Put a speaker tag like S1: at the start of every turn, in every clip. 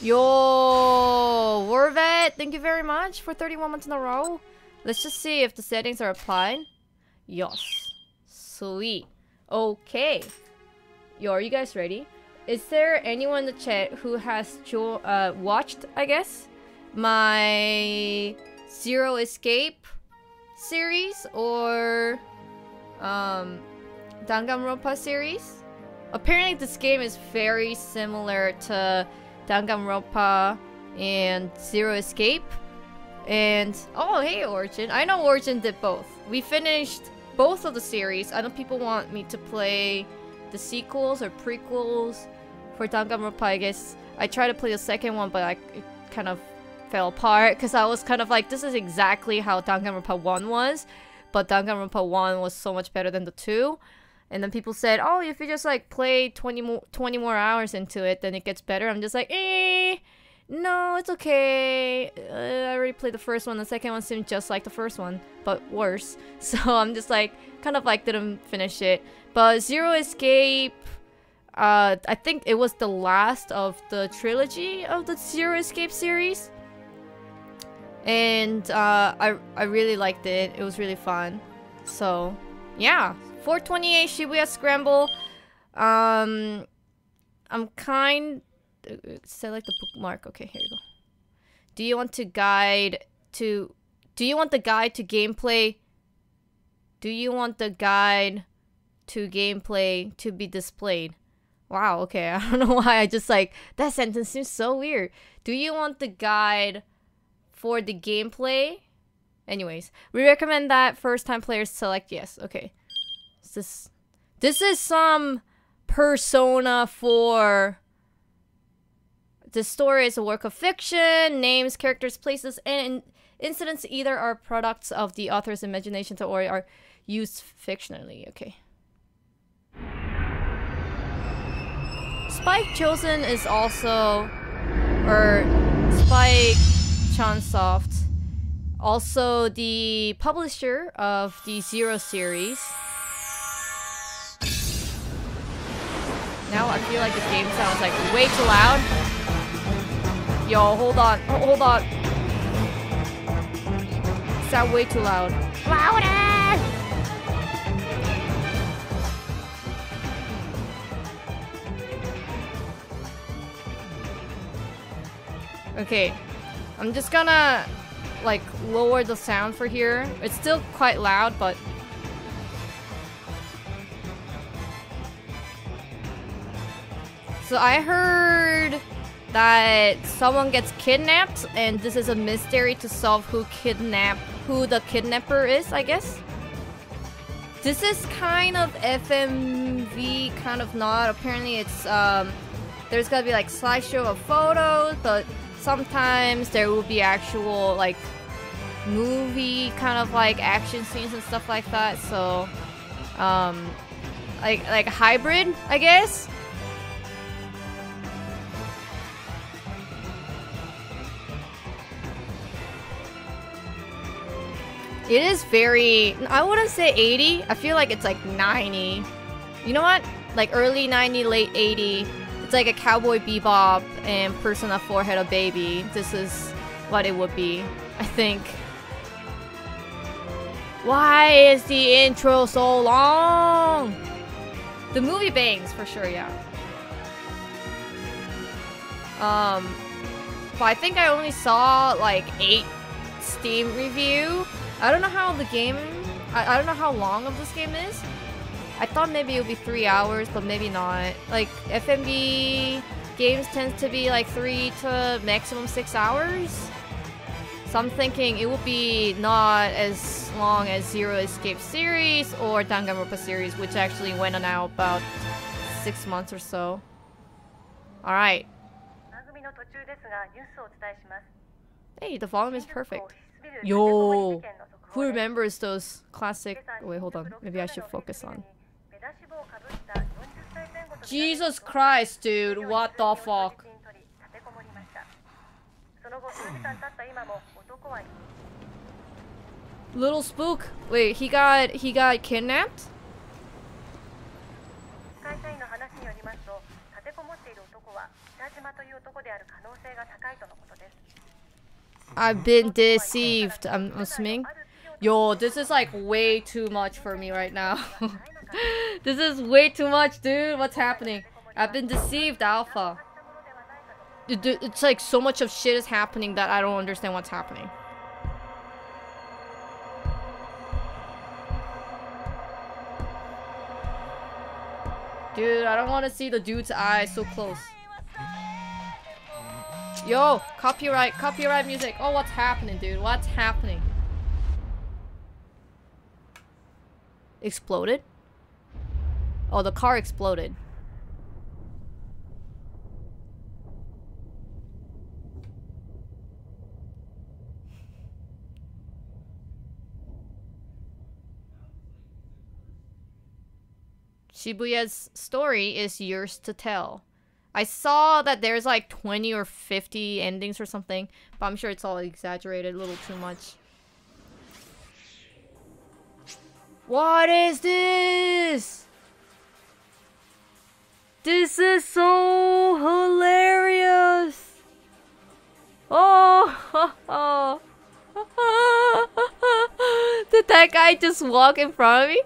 S1: Yo, Warvet, thank you very much for 31 months in a row. Let's just see if the settings are applied. Yes. Sweet. Okay. Yo, are you guys ready? Is there anyone in the chat who has watched, I guess, my Zero Escape series or Danganronpa series? Apparently this game is very similar to Danganronpa and Zero Escape. And oh, hey Origin. I know Origin did both. We finished both of the series. I know people want me to play the sequels or prequels for Danganronpa. I guess I tried to play the second one, but it kind of fell apart because I was kind of like, this is exactly how Danganronpa 1 was, but Danganronpa 1 was so much better than the 2. And then people said, oh, if you just like play 20 more hours into it, then it gets better. I'm just like, no, it's okay. I already played the first one. The second one seemed just like the first one, but worse. So I'm just like, kind of like didn't finish it. But Zero Escape, I think it was the last of the trilogy of the Zero Escape series. And I really liked it. It was really fun. So yeah, 428 Shibuya Scramble. I'm kind. Select the bookmark. Okay, here you go. Do you want the guide to gameplay? Do you want the guide to gameplay to be displayed? Wow, okay. I don't know why I just like that sentence seems so weird. Do you want the guide for the gameplay? Anyways, we recommend that first-time players select yes. Okay. This is some Persona 4. The story is a work of fiction. Names, characters, places, and incidents either are products of the author's imagination or are used fictionally. Okay. Spike Chosen is also, or Spike Chunsoft, also the publisher of the Zero series. Now I feel like the game sounds like way too loud. Yo, hold on, hold on. Sound way too loud. Louder! Okay, I'm just gonna like lower the sound for here. It's still quite loud, but so I heard that someone gets kidnapped and this is a mystery to solve who the kidnapper is, I guess. This is kind of FMV, kind of not. Apparently it's there's gonna be like slideshow of photos, but sometimes there will be actual like movie kind of like action scenes and stuff like that. So like hybrid, I guess. It is very, I wouldn't say 80. I feel like it's like 90. You know what? Like early 90, late 80. It's like a Cowboy Bebop and Persona 4 had a baby. This is what it would be, I think. Why is the intro so long? The movie bangs for sure, yeah. But I think I only saw like 8 Steam review. I don't know how the game, I don't know how long of this game is. I thought maybe it would be 3 hours, but maybe not. Like FMV games tend to be like 3 to maximum 6 hours. So I'm thinking it will be not as long as Zero Escape series or Danganronpa series, which actually went on now about 6 months or so. Alright. Hey, the volume is perfect. Yo, who remembers those classic... Wait, hold on. Maybe I should focus on... Jesus Christ, dude. What the fuck? Little Spook. Wait, he got kidnapped? I've been deceived, I'm assuming. Yo, this is like way too much for me right now. This is way too much, dude. What's happening? I've been deceived, Alpha. It's like so much of shit is happening that I don't understand what's happening. Dude, I don't want to see the dude's eyes so close. Yo, copyright music. Oh, what's happening, dude? What's happening? Exploded? Oh, the car exploded. Shibuya's story is yours to tell. I saw that there's like 20 or 50 endings or something, but I'm sure it's all exaggerated a little too much. What is this? This is so hilarious. Oh, did that guy just walk in front of me?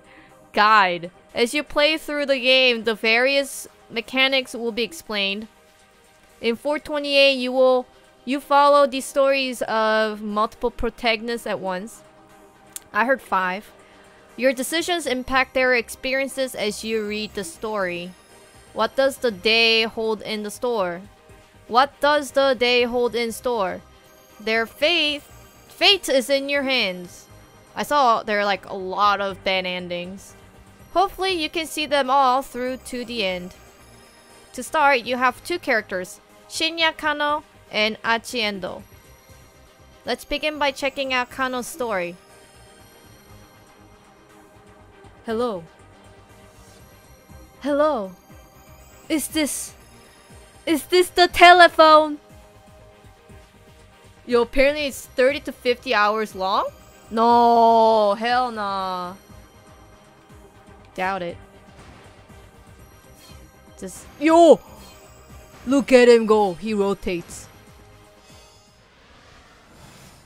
S1: Guide. As you play through the game, the various mechanics will be explained. In 428, you follow the stories of multiple protagonists at once. I heard 5. Your decisions impact their experiences as you read the story. What does the day hold in the store? What does the day hold in store? Their fate is in your hands. I saw there are like a lot of bad endings. Hopefully you can see them all through to the end. To start, you have 2 characters, Shinya Kano and Achi Endo. Let's begin by checking out Kano's story. Hello. Hello. Is this the telephone? Yo, apparently it's 30 to 50 hours long? No, hell nah. Doubt it. Just yo! Look at him go. He rotates.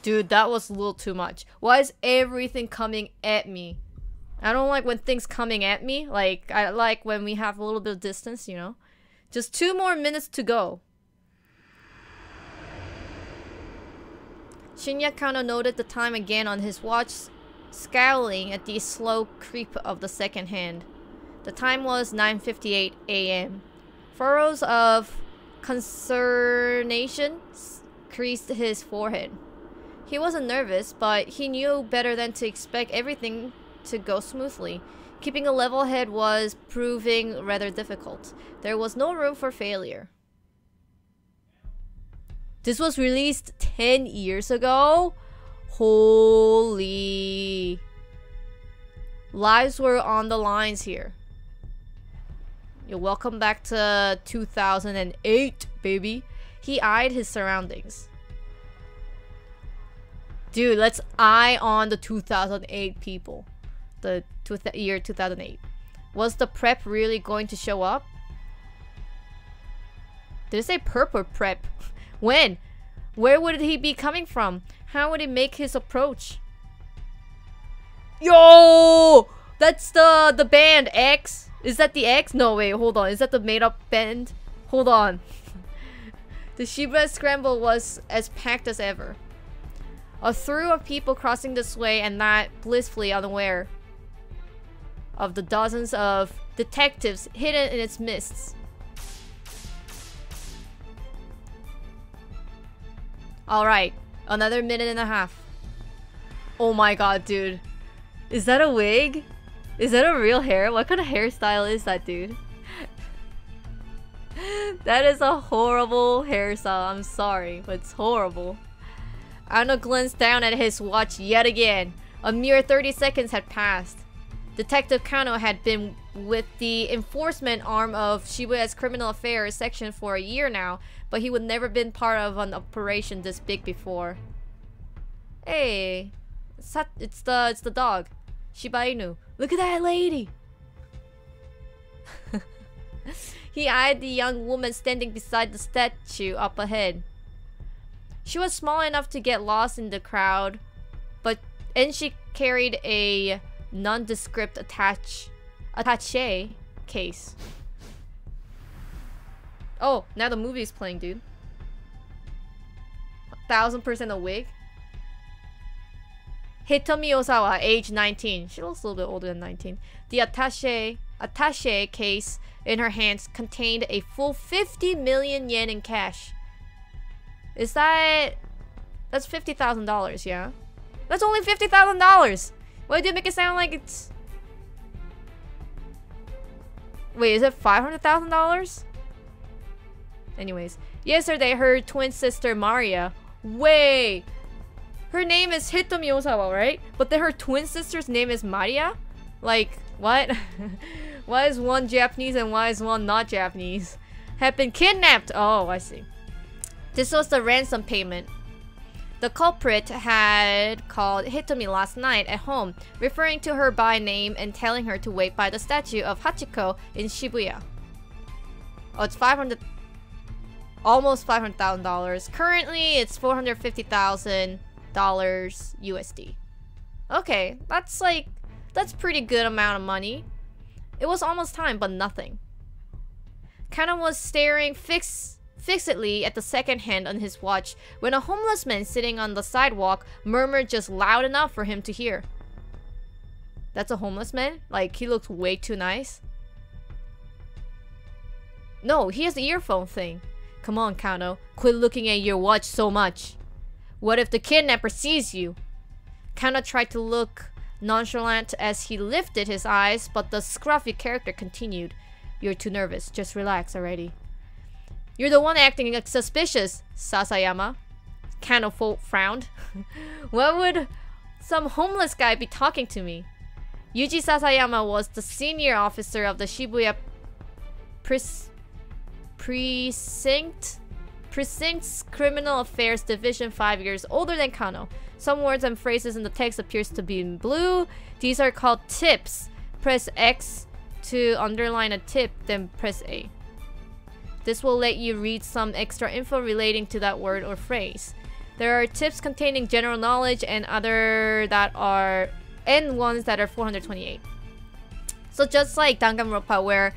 S1: Dude, that was a little too much. Why is everything coming at me? I don't like when things coming at me. Like, I like when we have a little bit of distance, you know? Just 2 more minutes to go. Shinya Kano noted the time again on his watch, scowling at the slow creep of the second hand. The time was 9:58 a.m. Furrows of consternation creased his forehead. He wasn't nervous, but he knew better than to expect everything to go smoothly. Keeping a level head was proving rather difficult. There was no room for failure. This was released 10 years ago? Holy. Lives were on the lines here. You're welcome back to 2008, baby. He eyed his surroundings. Dude, let's eye on the 2008 people. The year 2008. Was the prep really going to show up? Did it say purple prep? When? Where would he be coming from? How would he make his approach? Yo! That's the band X. Is that the X? No, wait, hold on. Is that the made-up band? Hold on. The Shibuya Scramble was as packed as ever. A through of people crossing this way and that, blissfully unaware of the dozens of detectives hidden in its mists. Alright, another minute and a half. Oh my god, dude. Is that a wig? Is that a real hair? What kind of hairstyle is that, dude? That is a horrible hairstyle. I'm sorry, but it's horrible. Ano glanced down at his watch yet again. A mere 30 seconds had passed. Detective Kano had been with the enforcement arm of Shibuya's criminal affairs section for a year now, but he would never been part of an operation this big before. Hey, it's the dog, Shiba Inu. Look at that lady. He eyed the young woman standing beside the statue up ahead. She was small enough to get lost in the crowd, and she carried a nondescript attaché case. Oh, now the movie is playing, dude. 1000% a wig. Hitomi Osawa, age 19. She looks a little bit older than 19. The attaché case in her hands contained a full 50 million yen in cash. Is that... That's $50,000, yeah? That's only $50,000! Why do you make it sound like it's... Wait, is it $500,000? Anyways. Yesterday, her twin sister, Maria... Wait! Her name is Hitomi Osawa, right? But then her twin sister's name is Maria? Like, what? Why is one Japanese and why is one not Japanese? Have been kidnapped! Oh, I see. This was the ransom payment. The culprit had called Hitomi last night at home, referring to her by name and telling her to wait by the statue of Hachiko in Shibuya. Oh, it's almost $500,000. Currently, it's $450,000 USD. Okay, that's pretty good amount of money. It was almost time, but nothing. Kana was staring fixedly at the second hand on his watch when a homeless man sitting on the sidewalk murmured just loud enough for him to hear. That's a homeless man? Like, he looks way too nice? No, he has the earphone thing. Come on, Kano. Quit looking at your watch so much. What if the kidnapper sees you? Kano tried to look nonchalant as he lifted his eyes, but the scruffy character continued. You're too nervous. Just relax already. You're the one acting like suspicious, Sasayama. Kano frowned. Why would some homeless guy be talking to me? Yuji Sasayama was the senior officer of the Shibuya Precinct's Criminal Affairs Division, 5 years older than Kano. Some words and phrases in the text appears to be in blue. These are called tips. Press X to underline a tip, then press A. This will let you read some extra info relating to that word or phrase. There are tips containing general knowledge and ones that are 428. So just like Danganronpa, where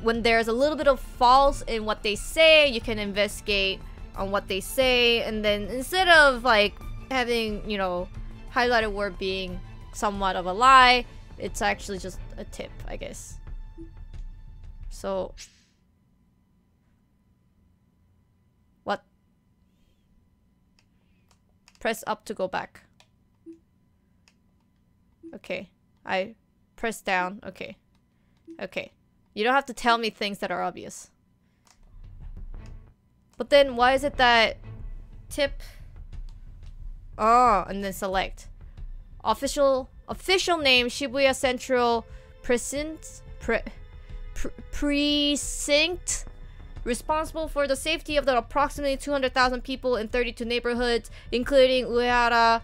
S1: when there's a little bit of false in what they say, you can investigate on what they say, and then instead of like having, you know, highlighted word being somewhat of a lie, it's actually just a tip, I guess. So what? Press up to go back. Okay. I press down. Okay. Okay. You don't have to tell me things that are obvious. But then why is it that tip? Oh, and then select. Official name Shibuya Central Precinct responsible for the safety of the approximately 200,000 people in 32 neighborhoods, including Uehara.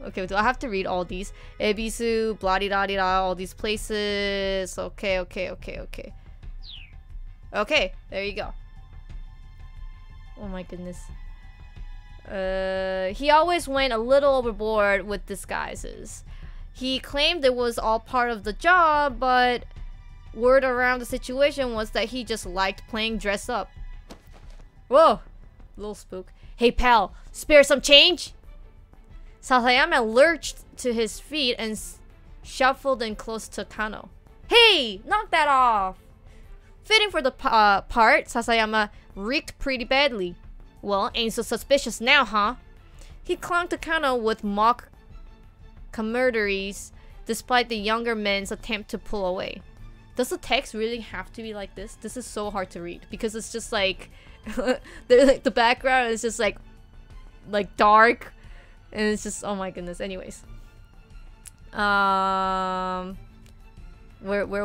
S1: Okay, do I have to read all these? Ebisu, blah-di-da-di-da, all these places. Okay. Okay, there you go. Oh my goodness. He always went a little overboard with disguises. He claimed it was all part of the job, but word around the situation was that he just liked playing dress up. Whoa! Little spook. Hey pal, spare some change? Sasayama lurched to his feet and shuffled in close to Kano. Hey! Knock that off! Fitting for the part, Sasayama reeked pretty badly. Well, ain't so suspicious now, huh? He clung to Kano with mock camaraderies, despite the younger man's attempt to pull away. Does the text really have to be like this? This is so hard to read because it's just like the background is just like dark, and it's just, oh my goodness. Anyways, where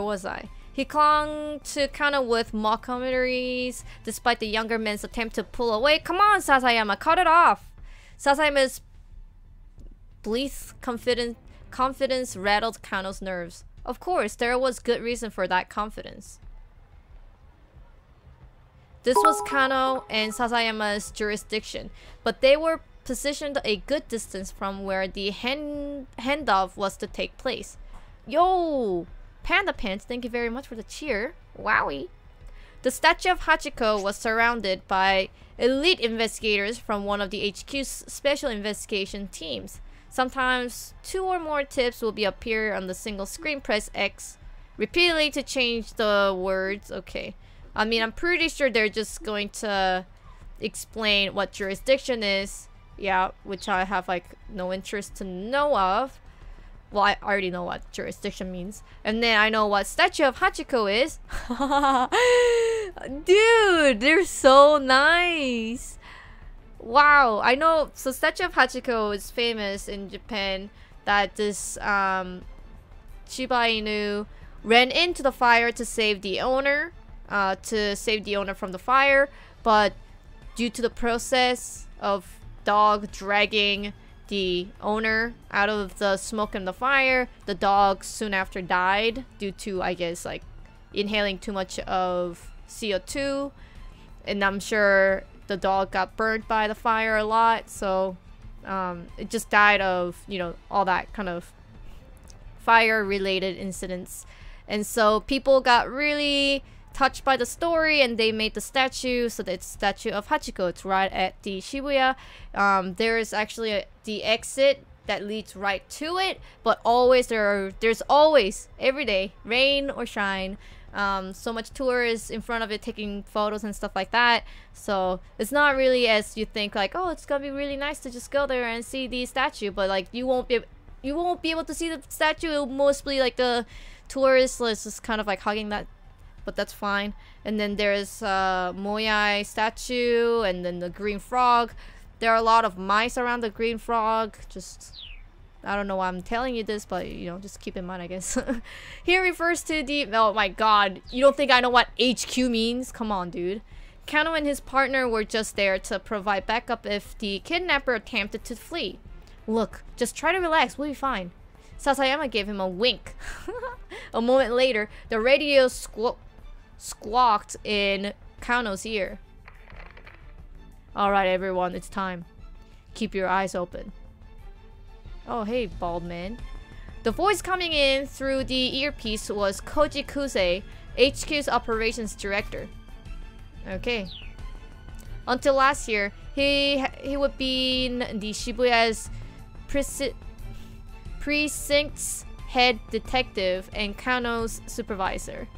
S1: was I? He clung to Kano with mock camaraderies, despite the younger man's attempt to pull away. Come on, Sasayama, cut it off! Sasayama's blithe confidence rattled Kano's nerves. Of course, there was good reason for that confidence. This was Kano and Sasayama's jurisdiction, but they were positioned a good distance from where the handoff was to take place. Yo! Panda Pants, thank you very much for the cheer. Wowie! The statue of Hachiko was surrounded by elite investigators from one of the HQ's special investigation teams. Sometimes 2 or more tips will be appear on the single screen. Press X repeatedly to change the words. Okay. I mean, I'm pretty sure they're just going to explain what jurisdiction is. Yeah, which I have like no interest to know of. Well, I already know what jurisdiction means. And then I know what statue of Hachiko is. Dude, they're so nice. Wow, I know. So statue of Hachiko is famous in Japan that this Shiba Inu ran into the fire to save the owner. From the fire. But due to the process of dog dragging the owner out of the smoke and the fire, the dog soon after died due to, I guess, like inhaling too much of CO2, and I'm sure the dog got burnt by the fire a lot, so it just died of, you know, all that kind of fire related incidents. And so people got really touched by the story, and they made the statue. So it's statue of Hachiko. It's right at the Shibuya. There's actually the exit that leads right to it, but always there's always, every day, rain or shine, so much tourists in front of it taking photos and stuff like that. So it's not really as you think, like, oh, it's gonna be really nice to just go there and see the statue, but like you won't be able to see the statue. It'll mostly like the tourists just kind of like hugging that, but that's fine. And then there's Moyai statue, and then the green frog. There are a lot of mice around the green frog. Just, I don't know why I'm telling you this, but you know, just keep in mind, I guess. Here refers to the, oh my god, you don't think I know what HQ means? Come on, dude. Kano and his partner were just there to provide backup if the kidnapper attempted to flee. Look, just try to relax, we'll be fine. Sasayama gave him a wink. A moment later, the radio squawked in Kano's ear. Alright everyone, it's time. Keep your eyes open. Oh hey, bald man. The voice coming in through the earpiece was Koji Kuze, HQ's operations director. Okay. Until last year, he would be the Shibuya's precinct's head detective and Kano's supervisor.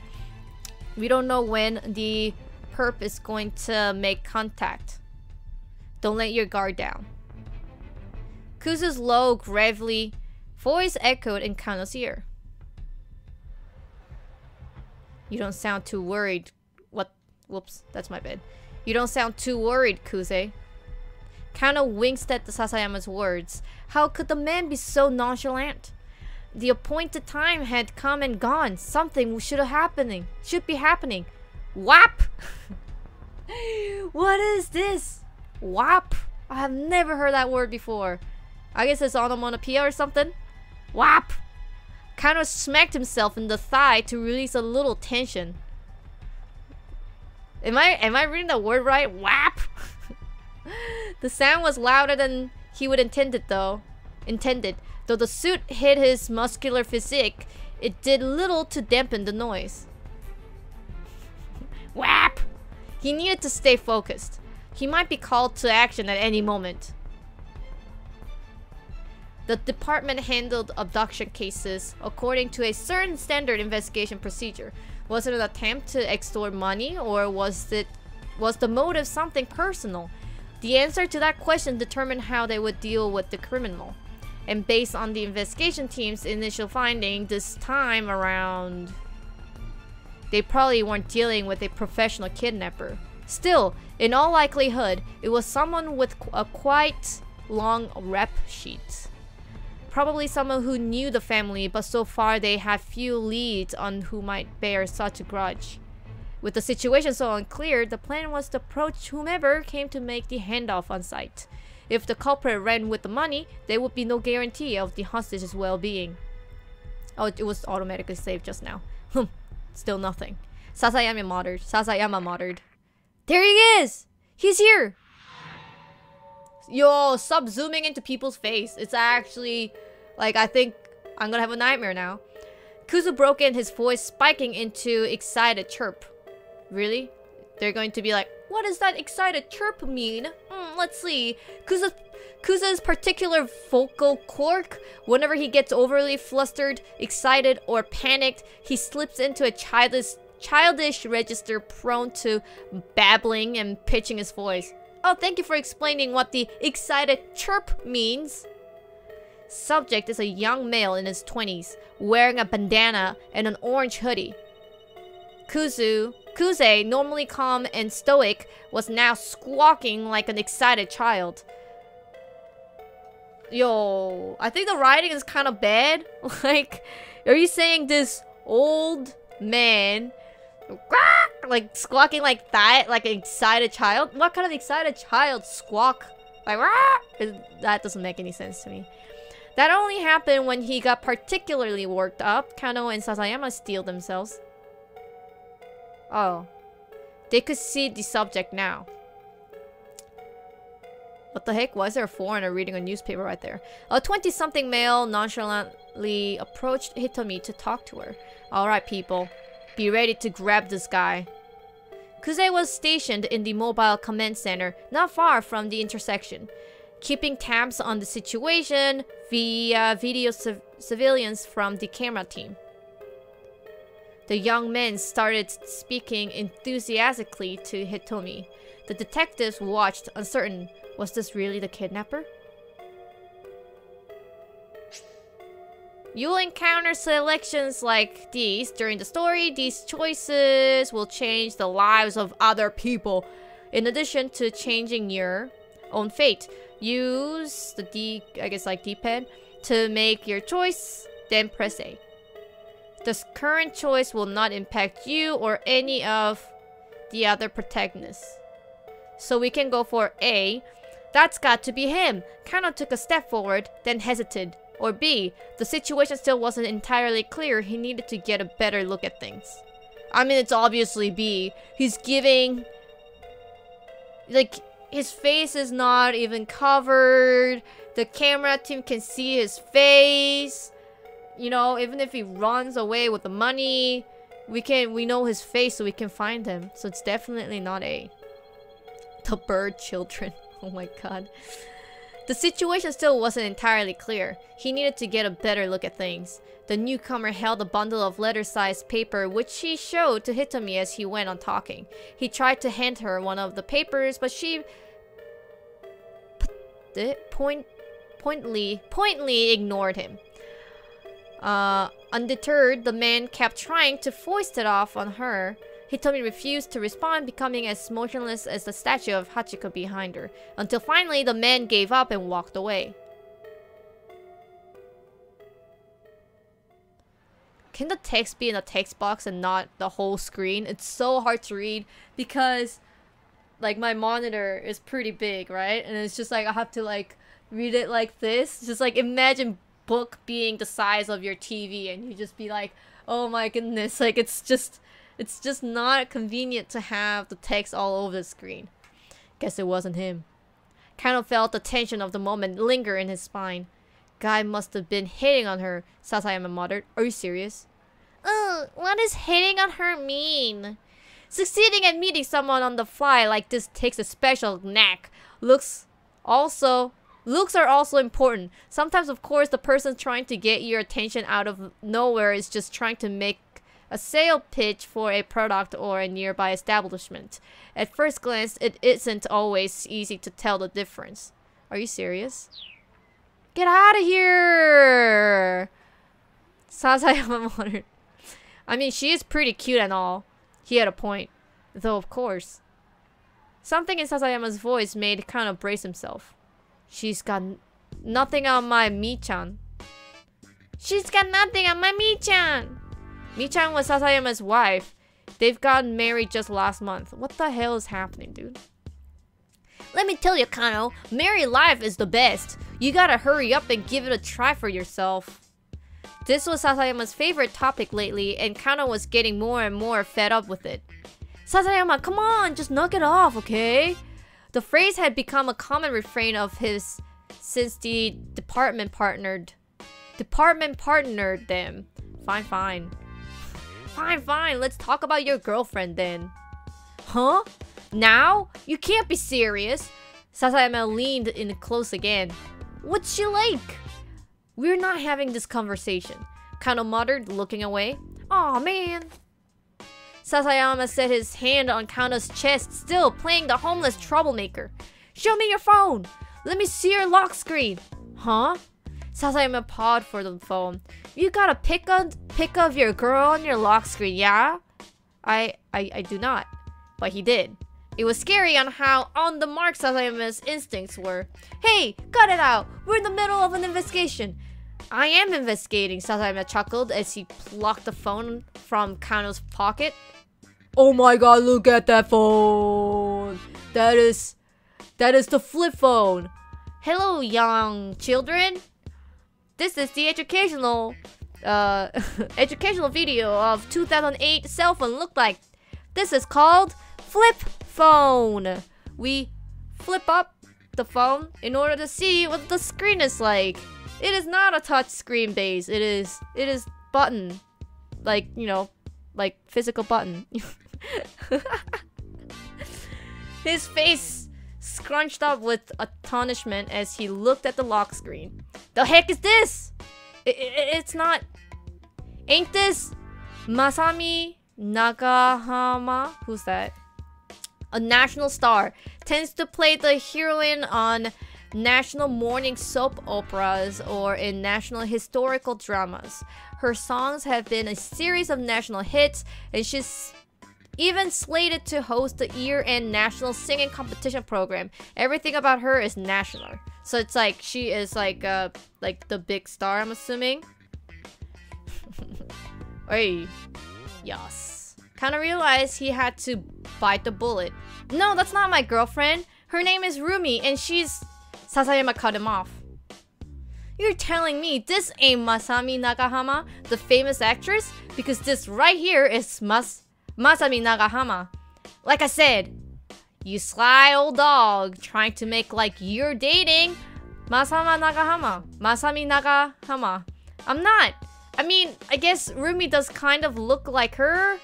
S1: We don't know when the perp is going to make contact. Don't let your guard down. Kuzu's low, gravelly voice echoed in Kano's ear. You don't sound too worried. What? Whoops, that's my bad. You don't sound too worried, Kuze. Kano winced at the Sasayama's words. How could the man be so nonchalant? The appointed time had come and gone. Something should be happening. WAP! What is this? WAP? I have never heard that word before. I guess it's onomatopoeia or something. WAP! Kano smacked himself in the thigh to release a little tension. Am I reading the word right? WAP! The sound was louder than he would intended. Though the suit hit his muscular physique, it did little to dampen the noise. WAP! He needed to stay focused. He might be called to action at any moment. The department handled abduction cases according to a certain standard investigation procedure. Was it an attempt to extort money, or was the motive something personal? The answer to that question determined how they would deal with the criminal. And based on the investigation team's initial finding, this time around, they probably weren't dealing with a professional kidnapper. Still, in all likelihood, it was someone with a quite long rep sheet. Probably someone who knew the family, but so far they had few leads on who might bear such a grudge. With the situation so unclear, the plan was to approach whomever came to make the handoff on site. If the culprit ran with the money, there would be no guarantee of the hostage's well-being. Oh, it was automatically saved just now. Still nothing. Sasayama muttered. There he is! He's here! Yo, stop zooming into people's face. It's actually... like, I think I'm gonna have a nightmare now. Kuzu broke in, his voice spiking into excited chirp. Really? They're going to be like, what does that excited chirp mean? Let's see. Kuzu's particular vocal quirk, whenever he gets overly flustered, excited, or panicked, he slips into a childish register prone to babbling and pitching his voice. Oh, thank you for explaining what the excited chirp means. Subject is a young male in his 20s, wearing a bandana and an orange hoodie. Kuze, normally calm and stoic, was now squawking like an excited child. Yo, I think the writing is kind of bad. Like, are you saying this old man, like, squawking like that, like an excited child? What kind of excited child squawk? Like, that doesn't make any sense to me. That only happened when he got particularly worked up. Kano and Sasayama steal themselves. Oh. They could see the subject now. What the heck? Why is there a foreigner reading a newspaper right there? A 20-something male nonchalantly approached Hitomi to talk to her. Alright, people. Be ready to grab this guy. Kuze was stationed in the mobile command center, not far from the intersection, keeping tabs on the situation via video surveillance from the camera team. The young men started speaking enthusiastically to Hitomi. The detectives watched, uncertain. Was this really the kidnapper? You'll encounter selections like these during the story. These choices will change the lives of other people. In addition to changing your own fate, use the D-pad to make your choice, then press A. This current choice will not impact you or any of the other protagonists. So we can go for A. That's got to be him. Kano took a step forward, then hesitated. Or B. The situation still wasn't entirely clear. He needed to get a better look at things. I mean, it's obviously B. He's giving... like, his face is not even covered. The camera team can see his face. You know, even if he runs away with the money, we know his face so we can find him. So it's definitely not A. The bird children. Oh my god. The situation still wasn't entirely clear. He needed to get a better look at things. The newcomer held a bundle of letter-sized paper which he showed to Hitomi as he went on talking. He tried to hand her one of the papers, but she pointedly ignored him. Undeterred, the man kept trying to foist it off on her. Hitomi refused to respond, becoming as motionless as the statue of Hachiko behind her, until finally the man gave up and walked away. Can the text be in a text box and not the whole screen? It's so hard to read because, like, my monitor is pretty big, right? And it's just like I have to like read it like this. Just like imagine book being the size of your TV and you just be like, oh my goodness, like it's just not convenient to have the text all over the screen. Guess it wasn't him. Kano felt the tension of the moment linger in his spine. Guy must have been hitting on her, Sasayama muttered. Are you serious? What does hitting on her mean? Succeeding at meeting someone on the fly like this takes a special knack. Looks are also important. Sometimes, of course, the person trying to get your attention out of nowhere is just trying to make a sale pitch for a product or a nearby establishment. At first glance, it isn't always easy to tell the difference. Are you serious? Get out of here! Sasayama muttered. I mean, she is pretty cute and all. He had a point. Though, of course. Something in Sasayama's voice made Kano brace himself. She's got nothing on my Mi-chan. She's got nothing on my Mi-chan! Mi-chan was Sasayama's wife. They've gotten married just last month. What the hell is happening, dude? Let me tell you, Kano, married life is the best. You gotta hurry up and give it a try for yourself. This was Sasayama's favorite topic lately, and Kano was getting more and more fed up with it. Sasayama, come on, just knock it off, okay? The phrase had become a common refrain of his since the department partnered them. Fine. Fine, let's talk about your girlfriend then. Huh? Now? You can't be serious. Sasayama leaned in close again. What's she like? We're not having this conversation, Kano muttered, looking away. Aw, man. Sasayama set his hand on Kano's chest, still playing the homeless troublemaker. Show me your phone! Let me see your lock screen! Huh? Sasayama pawed for the phone. You got a pic of your girl on your lock screen, yeah? I do not. But he did. It was scary on how on the mark Sasayama's instincts were. Hey, cut it out! We're in the middle of an investigation. I am investigating, Sasayama chuckled as he plucked the phone from Kano's pocket. Oh my god, look at that phone! That is the flip phone! Hello, young children! This is the educational video of 2008 cell phone looked like. This is called flip phone. We flip up the phone in order to see what the screen is like. It is not a touch screen base. It is button, like, you know, like physical button. His face scrunched up with astonishment as he looked at the lock screen. The heck is this? It's not. Ain't this Masami Nagahama? Who's that? A national star. Tends to play the heroine on national morning soap operas or in national historical dramas. Her songs have been a series of national hits, and she's even slated to host the year-end national singing competition program. Everything about her is national. So it's like she is like the big star, I'm assuming. Hey, yes. Kinda realized he had to bite the bullet. No, that's not my girlfriend. Her name is Rumi, and she's... Sasayama cut him off. You're telling me this ain't Masami Nagahama, the famous actress? Because this right here is Masami Nagahama. Like I said, you sly old dog trying to make like you're dating Masami Nagahama. I'm not. I mean, I guess Rumi does kind of look like her.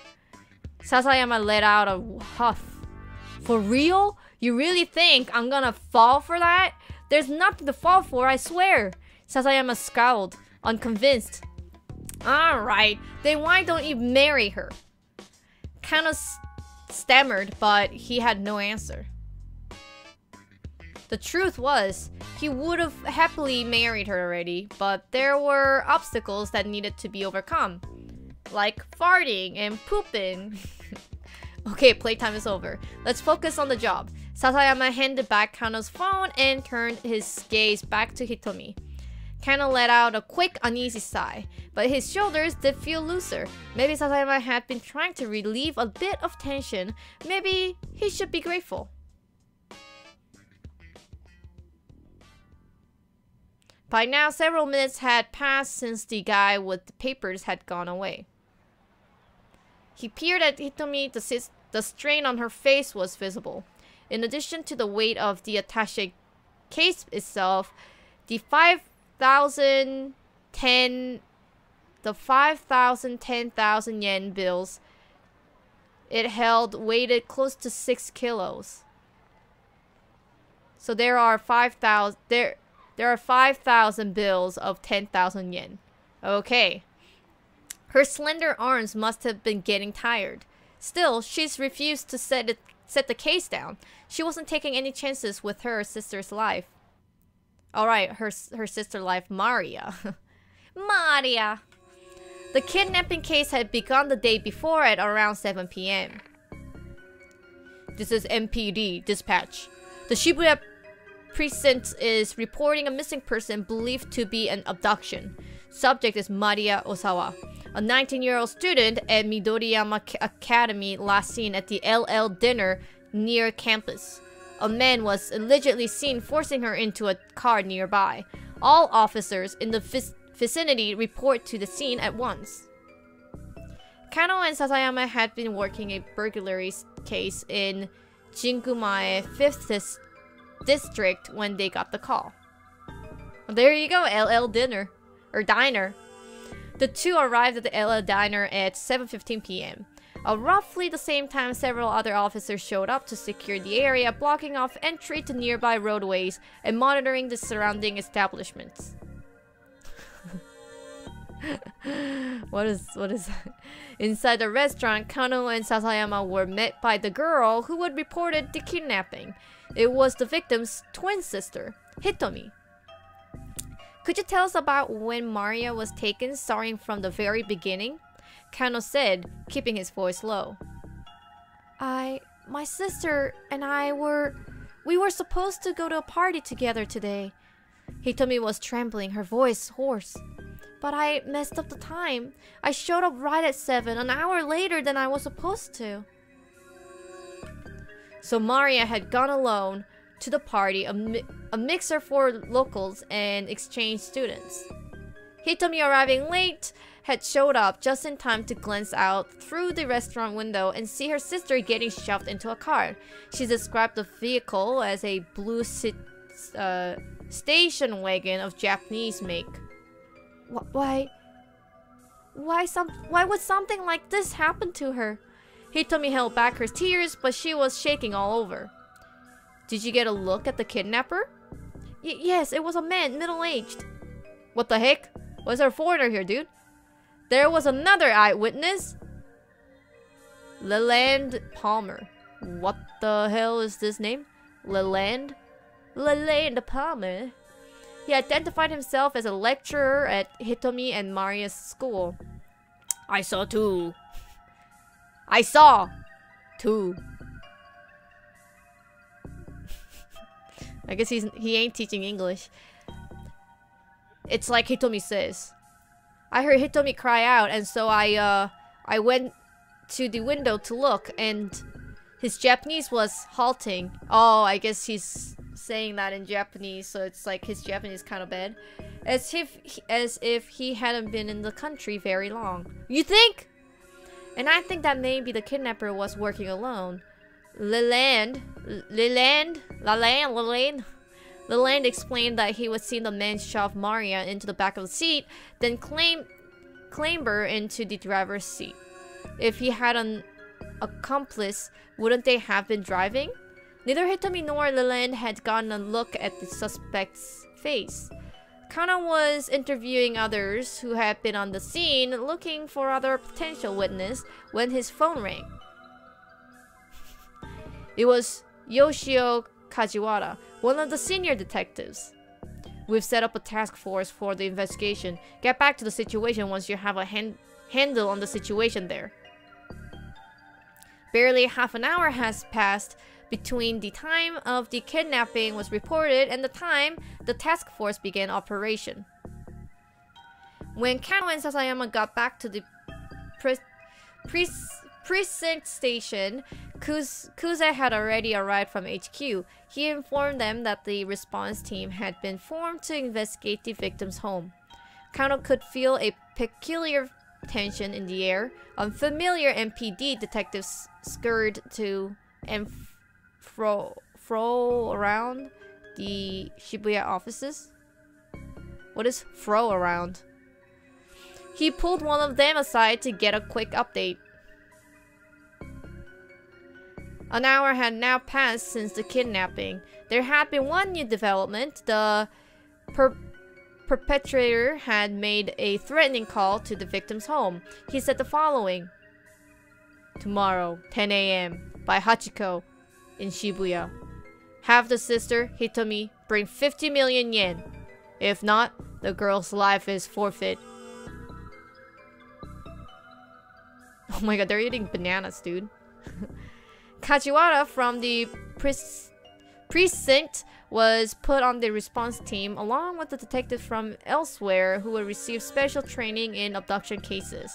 S1: Sasayama let out a huff. For real? You really think I'm gonna fall for that? There's nothing to fall for, I swear. Sasayama scowled, unconvinced. Alright, then why don't you marry her? Kano stammered, but he had no answer. The truth was, he would have happily married her already, but there were obstacles that needed to be overcome. Like farting and pooping. Okay, playtime is over. Let's focus on the job. Sasayama handed back Kano's phone and turned his gaze back to Hitomi. Kano let out a quick, uneasy sigh, but his shoulders did feel looser. Maybe Sasayama had been trying to relieve a bit of tension. Maybe he should be grateful. By now, several minutes had passed since the guy with the papers had gone away. He peered at Hitomi. The strain on her face was visible. In addition to the weight of the attaché case itself, the 5,000, 10,000 yen bills it held weighted close to 6 kilos. So there are 5,000 bills of 10,000 yen. Okay. Her slender arms must have been getting tired. Still, she's refused to set the case down. She wasn't taking any chances with her sister's life. Alright, her sister's life, Maria. Maria! The kidnapping case had begun the day before at around 7 p.m. This is MPD dispatch. The Shibuya precinct is reporting a missing person believed to be an abduction. Subject is Maria Osawa, a 19-year-old student at Midoriyama Academy last seen at the LL dinner near campus. A man was allegedly seen forcing her into a car nearby. All officers in the vicinity report to the scene at once. Kano and Sasayama had been working a burglary case in Jingumae 5th district when they got the call. There you go, LL dinner. Or diner. The two arrived at the LL diner at 7:15 p.m. Roughly the same time, several other officers showed up to secure the area, blocking off entry to nearby roadways and monitoring the surrounding establishments. What is that? Inside the restaurant, Kano and Sasayama were met by the girl who had reported the kidnapping. It was the victim's twin sister, Hitomi. Could you tell us about when Maria was taken, starting from the very beginning? Kano said, keeping his voice low. My sister and we were supposed to go to a party together today. Hitomi was trembling, her voice hoarse. But I messed up the time. I showed up right at 7, an hour later than I was supposed to. So Maria had gone alone to the party, a mixer for locals and exchange students. Hitomi, arriving late, had showed up just in time to glance out through the restaurant window and see her sister getting shoved into a car. She described the vehicle as a blue station wagon of Japanese make. Why would something like this happen to her? Hitomi held back her tears, but she was shaking all over. Did you get a look at the kidnapper? Yes, it was a man, middle-aged. What the heck? Was there a foreigner here, dude? There was another eyewitness. Leland Palmer. What the hell is this name? Leland Palmer. He identified himself as a lecturer at Hitomi and Maria's school. I saw too. I guess he ain't teaching English. It's like Hitomi says. I heard Hitomi cry out, and so I went to the window to look, and his Japanese was halting. Oh, I guess he's saying that in Japanese, so it's like his Japanese kind of bad. As if he hadn't been in the country very long. You think? And I think that maybe the kidnapper was working alone. Leland explained that he would see the man shove Maria into the back of the seat, then clamber into the driver's seat. If he had an accomplice, wouldn't they have been driving? Neither Hitomi nor Leland had gotten a look at the suspect's face. Kano was interviewing others who had been on the scene, looking for other potential witnesses, when his phone rang. It was Yoshio Kajiwara, one of the senior detectives. We've set up a task force for the investigation. Get back to the situation once you have a handle on the situation there. Barely half an hour has passed between the time of the kidnapping was reported and the time the task force began operation. When Kano and Sasayama got back to the precinct station, Kuze had already arrived from HQ. He informed them that the response team had been formed to investigate the victim's home. Kano could feel a peculiar tension in the air. Unfamiliar MPD detectives scurried to and fro around the Shibuya offices. What is fro around? He pulled one of them aside to get a quick update. An hour had now passed since the kidnapping. There had been one new development. The perpetrator had made a threatening call to the victim's home. He said the following: "Tomorrow, 10 a.m. by Hachiko in Shibuya. Have the sister, Hitomi, bring 50 million yen. If not, the girl's life is forfeit." Oh my god, they're eating bananas, dude. Kajiwara from the precinct was put on the response team along with the detectives from elsewhere who would receive special training in abduction cases.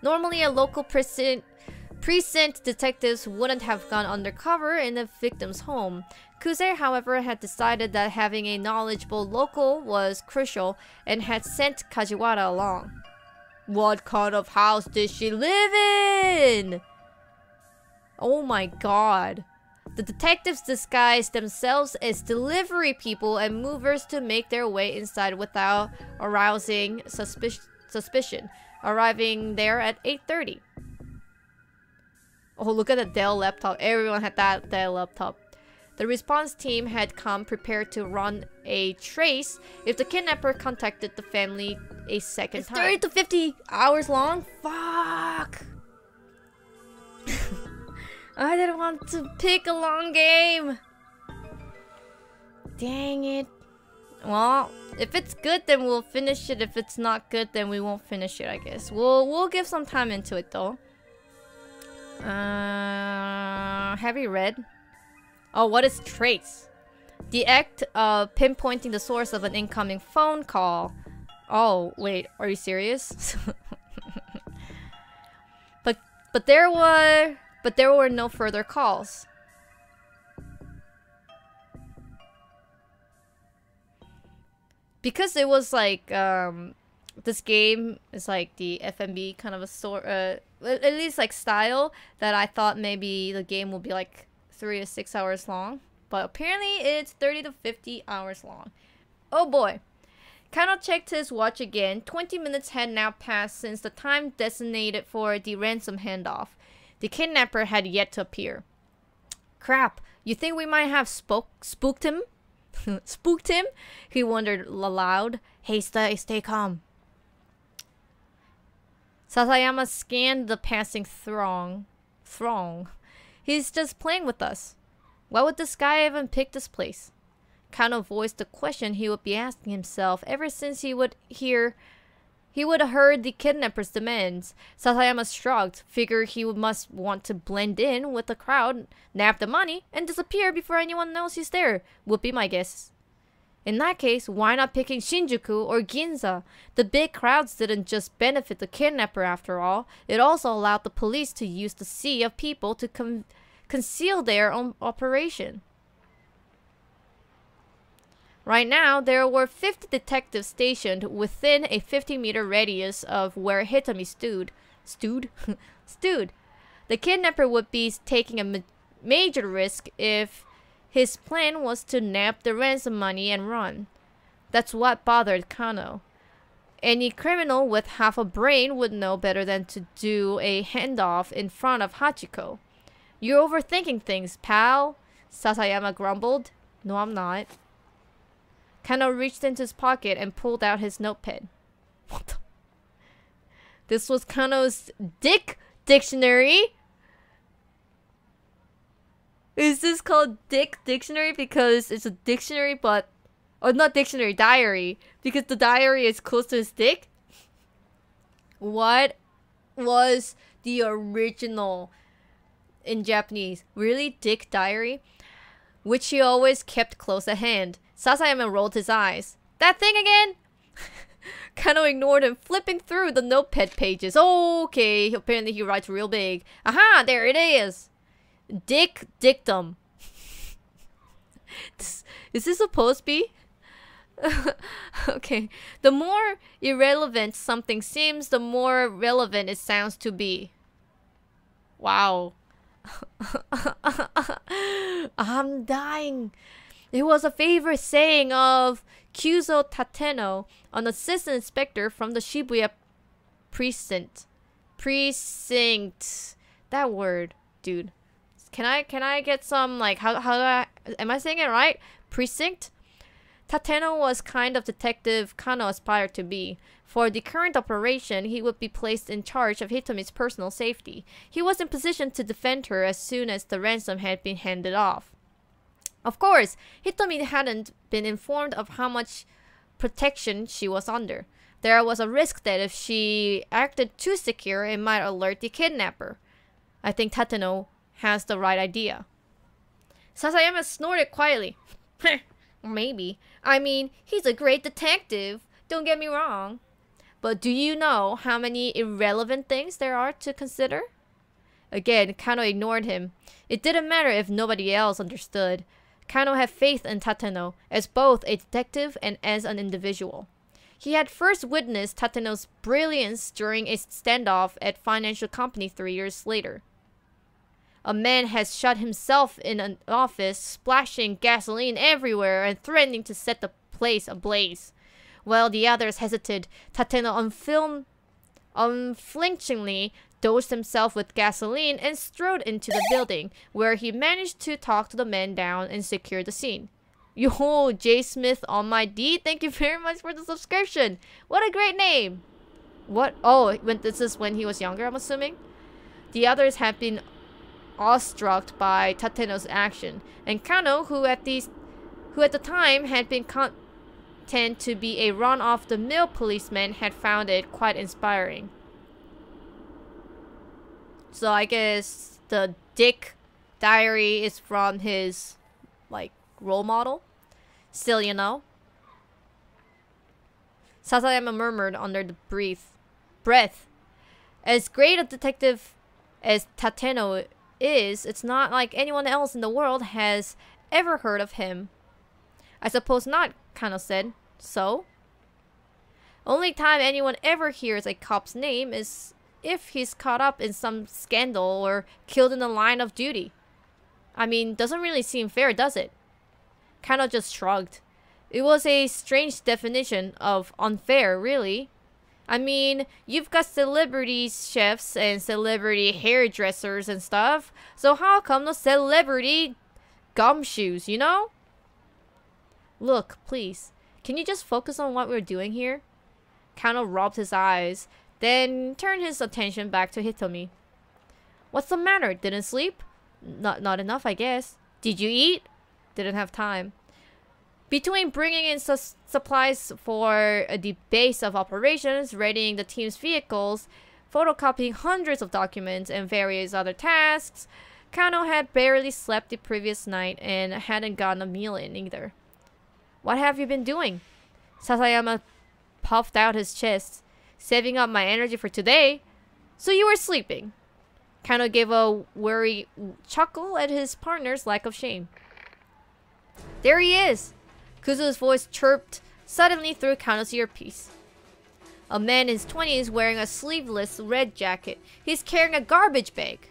S1: Normally, a local precinct detectives wouldn't have gone undercover in the victim's home. Kuze, however, had decided that having a knowledgeable local was crucial and had sent Kajiwara along. What kind of house did she live in? Oh my god. The detectives disguised themselves as delivery people and movers to make their way inside without arousing suspicion, arriving there at 8:30. Oh, look at the Dell laptop. Everyone had that Dell laptop. The response team had come prepared to run a trace if the kidnapper contacted the family a second time. 30 to 50 hours long? Fuck! I didn't want to pick a long game. Dang it. Well, if it's good, then we'll finish it. If it's not good, then we won't finish it, I guess. We'll give some time into it, though. Have you read? Oh, what is trace? The act of pinpointing the source of an incoming phone call. Oh, wait, are you serious? but there were no further calls. Because it was like this game is like the FMB kind of a sort at least like style, that I thought maybe the game will be like 3 to 6 hours long, but apparently it's 30 to 50 hours long. Oh boy. Kano checked his watch again. 20 minutes had now passed since the time designated for the ransom handoff. The kidnapper had yet to appear. Crap, you think we might have spooked him? Spooked him? He wondered aloud. Hey, stay calm. Sasayama scanned the passing throng. He's just playing with us. Why would this guy even pick this place? Kano voiced the question he would be asking himself ever since he would have heard the kidnapper's demands. Sasayama shrugged, figured he must want to blend in with the crowd, nab the money, and disappear before anyone knows he's there, would be my guess. In that case, why not picking Shinjuku or Ginza? The big crowds didn't just benefit the kidnapper after all, it also allowed the police to use the sea of people to conceal their own operation. Right now, there were 50 detectives stationed within a 50-meter radius of where Hitomi stood. The kidnapper would be taking a major risk if his plan was to nab the ransom money and run. That's what bothered Kano. Any criminal with half a brain would know better than to do a handoff in front of Hachiko. You're overthinking things, pal, Sasayama grumbled. No, I'm not. Kano reached into his pocket and pulled out his notepad. What the? This was Kano's dick dictionary? Is this called dick dictionary because it's a dictionary but... Or not dictionary, diary. Because the diary is close to his dick? What was the original in Japanese? Really? Dick diary? Which he always kept close at hand. Sasayama rolled his eyes. That thing again? Kano ignored him, flipping through the notepad pages. Okay, apparently he writes real big. Aha, there it is. Dick dictum. Is this supposed to be? Okay. The more irrelevant something seems, the more relevant it sounds to be. Wow. I'm dying. It was a favorite saying of Kyuzo Tateno, an assistant inspector from the Shibuya precinct. That word, dude. Can I get some, like, am I saying it right? Precinct? Tateno was kind of detective Kano aspired to be. For the current operation, he would be placed in charge of Hitomi's personal safety. He was in position to defend her as soon as the ransom had been handed off. Of course, Hitomi hadn't been informed of how much protection she was under. There was a risk that if she acted too secure, it might alert the kidnapper. I think Tateno has the right idea. Sasayama snorted quietly. Maybe. I mean, he's a great detective. Don't get me wrong. But do you know how many irrelevant things there are to consider? Again, Kano ignored him. It didn't matter if nobody else understood. Kano had faith in Tateno as both a detective and as an individual. He had first witnessed Tateno's brilliance during a standoff at financial company 3 years later. A man has shut himself in an office, splashing gasoline everywhere and threatening to set the place ablaze. While the others hesitated, Tateno unflinchingly dosed himself with gasoline and strode into the building, where he managed to talk to the man down and secure the scene. Yo, J. Smith on my D, thank you very much for the subscription. What a great name. What? Oh, this is when he was younger, I'm assuming? The others had been awestruck by Tateno's action, and Kano, who at the time had been content to be a run-off-the-mill policeman, had found it quite inspiring. So I guess the Dick diary is from his, like, role model. Still, you know. Sasayama murmured under the breath. As great a detective as Tateno is, it's not like anyone else in the world has ever heard of him. I suppose not, Kano said. So? Only time anyone ever hears a cop's name is if he's caught up in some scandal or killed in the line of duty. I mean, doesn't really seem fair, does it? Kano just shrugged. It was a strange definition of unfair, really. I mean, you've got celebrity chefs and celebrity hairdressers and stuff, so how come no celebrity gumshoes, you know? Look, please, can you just focus on what we're doing here? Kano rubbed his eyes, then turned his attention back to Hitomi. What's the matter? Didn't sleep? Not enough, I guess. Did you eat? Didn't have time. Between bringing in supplies for the base of operations, readying the team's vehicles, photocopying hundreds of documents, and various other tasks, Kano had barely slept the previous night and hadn't gotten a meal in either. What have you been doing? Sasayama puffed out his chest. Saving up my energy for today? So you were sleeping? Kano gave a worried chuckle at his partner's lack of shame. There he is! Kuzu's voice chirped suddenly through Kano's earpiece. A man in his 20s wearing a sleeveless red jacket. He's carrying a garbage bag.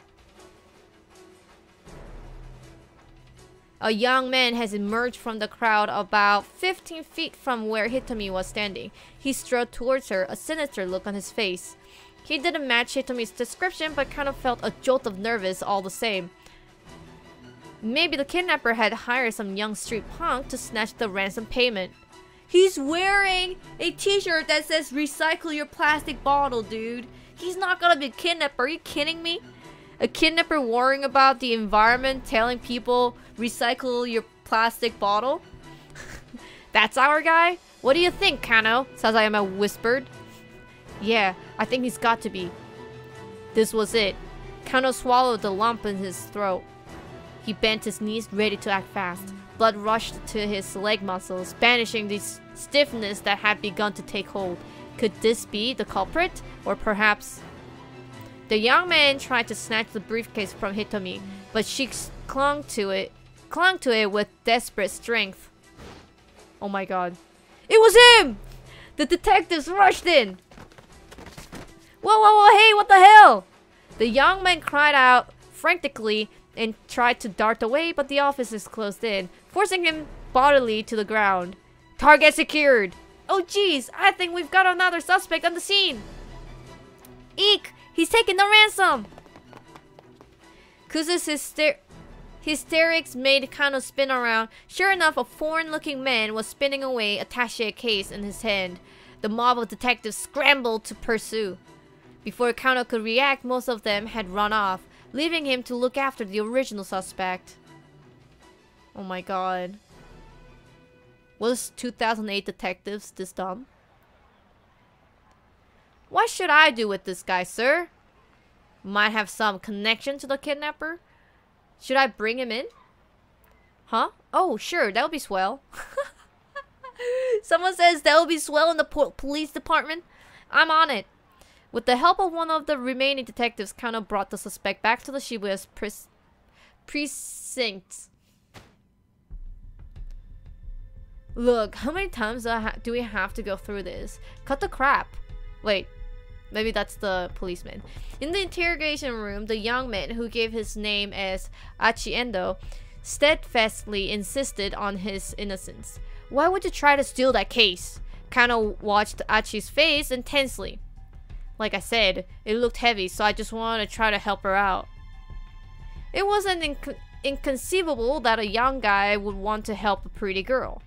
S1: A young man has emerged from the crowd about 15 feet from where Hitomi was standing. He strode towards her, a sinister look on his face. He didn't match Hitomi's description, but kind of felt a jolt of nervous all the same. Maybe the kidnapper had hired some young street punk to snatch the ransom payment. He's wearing a t-shirt that says recycle your plastic bottle, dude. He's not gonna be a kidnapper, are you kidding me? A kidnapper worrying about the environment, telling people recycle your plastic bottle? That's our guy? What do you think, Kano? Sasayama whispered. Yeah, I think he's got to be. This was it. Kano swallowed the lump in his throat. He bent his knees, ready to act fast. Blood rushed to his leg muscles, banishing the stiffness that had begun to take hold. Could this be the culprit? Or perhaps... The young man tried to snatch the briefcase from Hitomi, but she clung to it with desperate strength. Oh my god. It was him! The detectives rushed in! Whoa, hey, what the hell? The young man cried out frantically and tried to dart away, but the officers closed in, forcing him bodily to the ground. Target secured! Oh jeez, I think we've got another suspect on the scene! Eek! He's taking the ransom! Kuzu's hysterics made Kano spin around. Sure enough, a foreign-looking man was spinning away, attaché case in his hand. The mob of detectives scrambled to pursue. Before Kano could react, most of them had run off, leaving him to look after the original suspect. Oh my god. Was 2008 detectives this dumb? What should I do with this guy, sir? Might have some connection to the kidnapper? Should I bring him in? Huh? Oh, sure, that would be swell. Someone says that would be swell in the police department. I'm on it. With the help of one of the remaining detectives, Kano brought the suspect back to the Shibuya precinct. Look, how many times do we have to go through this? Cut the crap. Wait, maybe that's the policeman. In the interrogation room, the young man who gave his name as Achiendo steadfastly insisted on his innocence. Why would you try to steal that case? Kano watched Achi's face intensely. Like I said, it looked heavy, so I just wanted to try to help her out. It wasn't inconceivable that a young guy would want to help a pretty girl.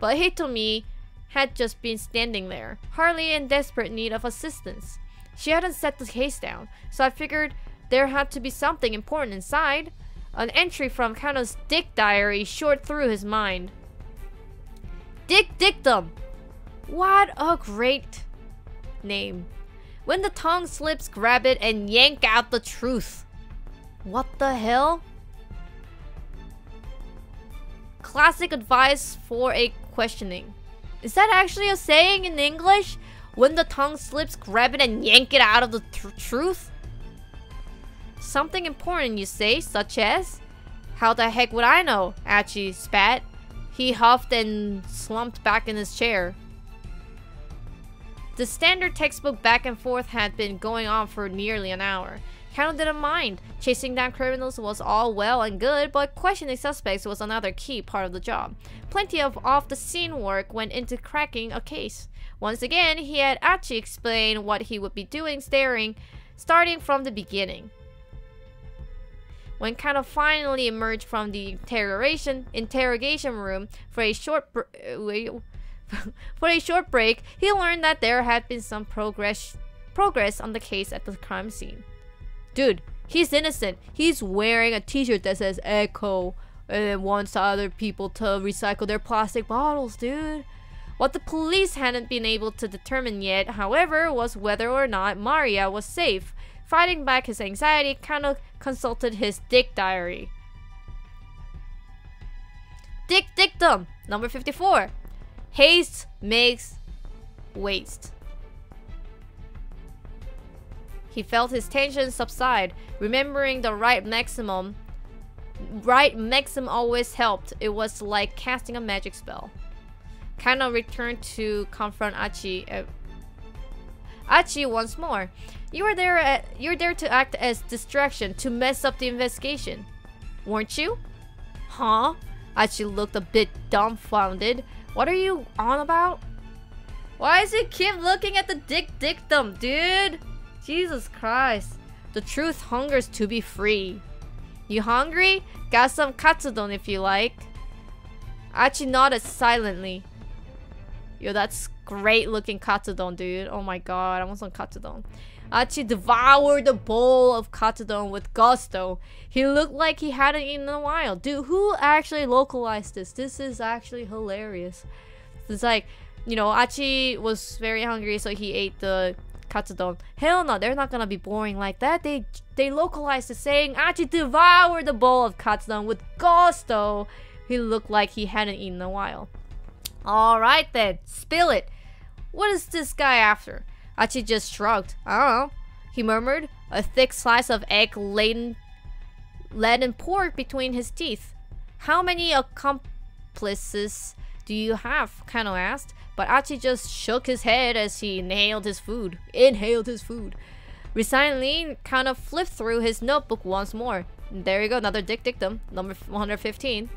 S1: But Hitomi had just been standing there, hardly in desperate need of assistance. She hadn't set the case down, so I figured there had to be something important inside. An entry from Kano's dick diary shot through his mind. Dick Dictum! What a great name. When the tongue slips, grab it and yank out the truth. What the hell? Classic advice for a questioning. Is that actually a saying in English? When the tongue slips, grab it and yank it out of the truth? Something important, you say, such as? How the heck would I know? Achi spat. He huffed and slumped back in his chair. The standard textbook back and forth had been going on for nearly an hour. Kano didn't mind. Chasing down criminals was all well and good, but questioning suspects was another key part of the job. Plenty of off-the-scene work went into cracking a case. Once again, he had Achi explain what he would be doing, starting from the beginning. When Kano finally emerged from the interrogation room for a short break, he learned that there had been some progress on the case at the crime scene. Dude, he's innocent. He's wearing a t-shirt that says Echo and wants other people to recycle their plastic bottles, dude. What the police hadn't been able to determine yet, however, was whether or not Maria was safe. Fighting back his anxiety, Kano consulted his dick diary. Dick dictum, number 54. Haste makes waste. He felt his tension subside, remembering the right maxim always helped. It was like casting a magic spell. Kano returned to confront Achi once more. You're there to act as distraction, to mess up the investigation. Weren't you? Huh? Achi looked a bit dumbfounded. What are you on about? Why does he keep looking at the dick dictum, dude? Jesus Christ. The truth hungers to be free. You hungry? Got some katsudon if you like. Achi nodded silently. Yo, that's great looking katsudon, dude. Oh my god, I want some katsudon. Achi devoured the bowl of katsudon with gusto. He looked like he hadn't eaten in a while. Dude, who actually localized this? This is actually hilarious. It's like, you know, Achi was very hungry, so he ate the katsudon. Hell no, they're not gonna be boring like that. They localized the saying. Achi devoured the bowl of katsudon with gusto. He looked like he hadn't eaten in a while. Alright then, spill it. What is this guy after? Achi just shrugged. I don't know. He murmured, a thick slice of egg-laden pork between his teeth. How many accomplices do you have? Kano asked. But Achi just shook his head as he inhaled his food. Resignedly, Kano flipped through his notebook once more. There you go, another dick dictum, number 115.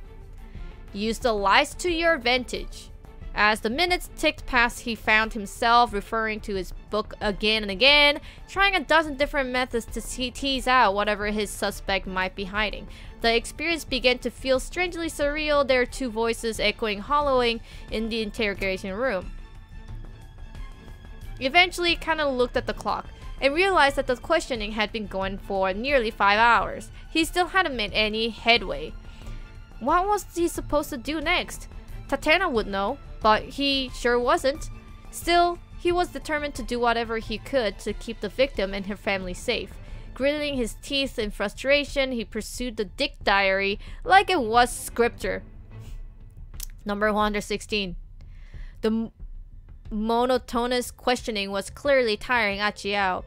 S1: Use the lies to your advantage. As the minutes ticked past, he found himself referring to his book again and again, trying a dozen different methods to tease out whatever his suspect might be hiding. The experience began to feel strangely surreal, their two voices echoing hollowing in the interrogation room. Eventually, Kano looked at the clock and realized that the questioning had been going for nearly 5 hours. He still hadn't made any headway. What was he supposed to do next? Tatena would know, but he sure wasn't. Still, he was determined to do whatever he could to keep the victim and her family safe. Gritting his teeth in frustration, he pursued the dick diary like it was scripture. Number 116. The monotonous questioning was clearly tiring Achi out.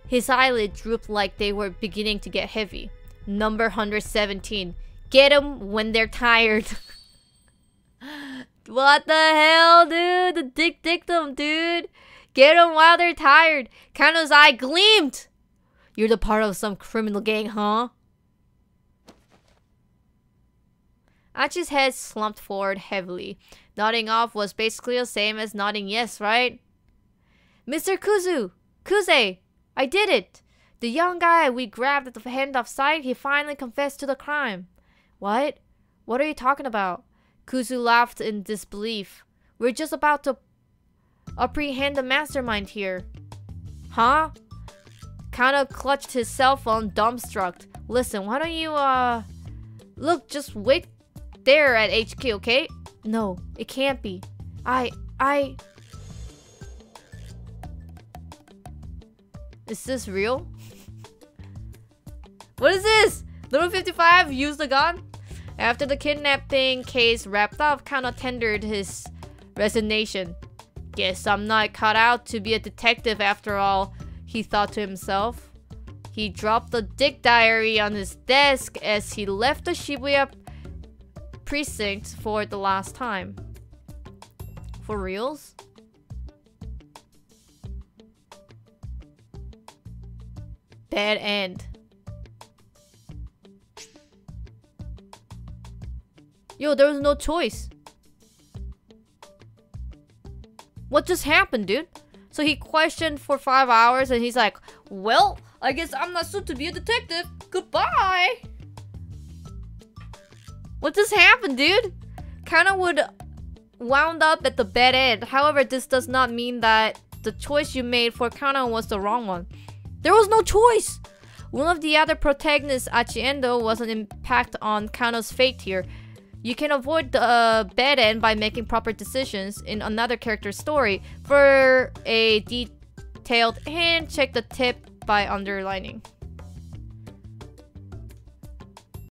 S1: His eyelids drooped like they were beginning to get heavy. Number 117. Get them when they're tired. What the hell, dude? The dictum, dude. Get them while they're tired. Kano's eye gleamed. You're the part of some criminal gang, huh? Achi's head slumped forward heavily. Nodding off was basically the same as nodding yes, right? Mr. Kuze, I did it. The young guy we grabbed at the handoff site, he finally confessed to the crime. What? What are you talking about? Kuzu laughed in disbelief. We're just about to apprehend the mastermind here. Huh? Kano clutched his cell phone, dumbstruck. Listen, why don't you, look, just wait there at HQ, okay? No, it can't be. Is this real? What is this? Little 55 used the gun? After the kidnapping case wrapped up, Kano tendered his resignation. Guess I'm not cut out to be a detective after all, he thought to himself. He dropped the dick diary on his desk as he left the Shibuya precinct for the last time. For reals? Bad end. Yo, there was no choice. What just happened, dude? So he questioned for 5 hours and he's like, well, I guess I'm not suited to be a detective. Goodbye. What just happened, dude? Kinda would wound up at the bad end. However, this does not mean that the choice you made for Kano was the wrong one. There was no choice. One of the other protagonists, Achiendo, was an impact on Kano's fate here. You can avoid the bad end by making proper decisions in another character's story. For a detailed hint, check the tip by underlining.